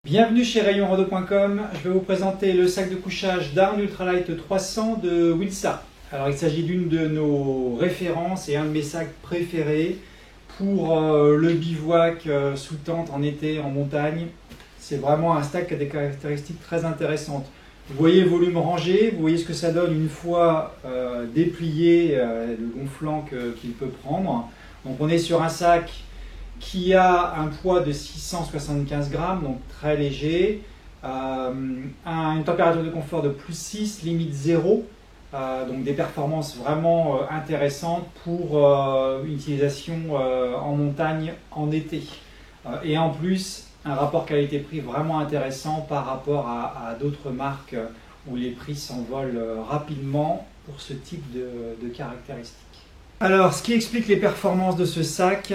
Bienvenue chez rayonrando.com. Je vais vous présenter le sac de couchage Down Ultralight 300 de Wilsa. Alors il s'agit d'une de nos références et un de mes sacs préférés pour le bivouac sous tente en été, en montagne. C'est vraiment un sac qui a des caractéristiques très intéressantes. Vous voyez le volume rangé, vous voyez ce que ça donne une fois déplié, le gonflant qu'il peut prendre. Donc on est sur un sac qui a un poids de 675 grammes, donc très léger, une température de confort de +6, limite 0, donc des performances vraiment intéressantes pour une utilisation en montagne en été. Et en plus, un rapport qualité-prix vraiment intéressant par rapport à d'autres marques où les prix s'envolent rapidement pour ce type de caractéristiques. Alors, ce qui explique les performances de ce sac,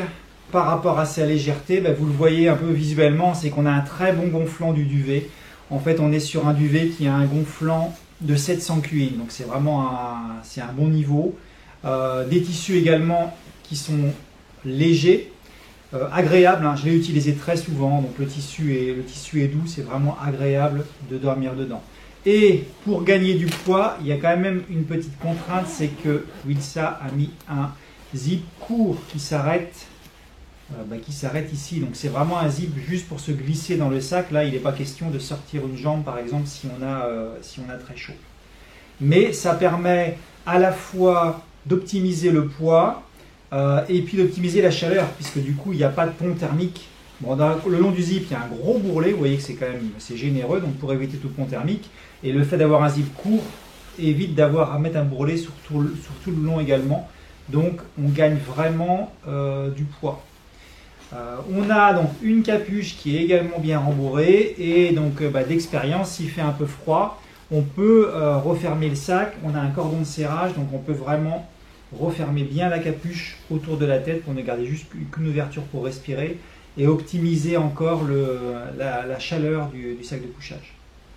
par rapport à sa légèreté, vous le voyez un peu visuellement, c'est qu'on a un très bon gonflant du duvet. En fait, on est sur un duvet qui a un gonflant de 700 QI, donc c'est vraiment un bon niveau. Des tissus également qui sont légers, agréables. Je l'ai utilisé très souvent, donc le tissu est doux, c'est vraiment agréable de dormir dedans. Et pour gagner du poids, il y a quand même une petite contrainte, c'est que Wilsa a mis un zip court qui s'arrête ici, donc c'est vraiment un zip juste pour se glisser dans le sac. Là il n'est pas question de sortir une jambe par exemple si on a très chaud, mais ça permet à la fois d'optimiser le poids et puis d'optimiser la chaleur, puisque du coup il n'y a pas de pont thermique. Bon, le long du zip il y a un gros bourrelet, vous voyez que c'est généreux, donc pour éviter tout pont thermique, et le fait d'avoir un zip court évite d'avoir à mettre un bourrelet sur tout le long également, donc on gagne vraiment du poids. On a donc une capuche qui est également bien rembourrée, et donc d'expérience, s'il fait un peu froid, on peut refermer le sac. On a un cordon de serrage, donc on peut vraiment refermer bien la capuche autour de la tête pour ne garder juste qu'une ouverture pour respirer et optimiser encore la chaleur du sac de couchage.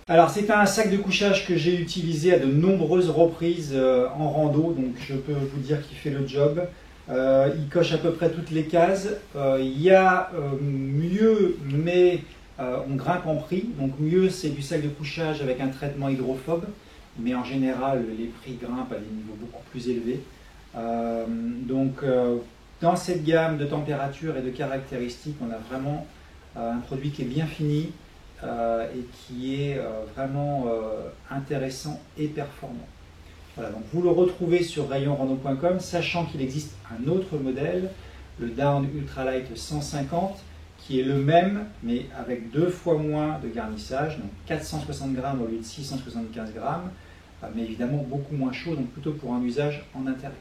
Alors c'est un sac de couchage que j'ai utilisé à de nombreuses reprises en rando, donc je peux vous dire qu'il fait le job. Il coche à peu près toutes les cases. Il y a mieux, mais on grimpe en prix. Donc mieux, c'est du sac de couchage avec un traitement hydrophobe, mais en général les prix grimpent à des niveaux beaucoup plus élevés. Dans cette gamme de température et de caractéristiques, on a vraiment un produit qui est bien fini et qui est vraiment intéressant et performant. Voilà, donc vous le retrouvez sur rayonrando.com, sachant qu'il existe un autre modèle, le Down Ultralight 150, qui est le même, mais avec 2 fois moins de garnissage, donc 460 grammes au lieu de 675 grammes, mais évidemment beaucoup moins chaud, donc plutôt pour un usage en intérieur.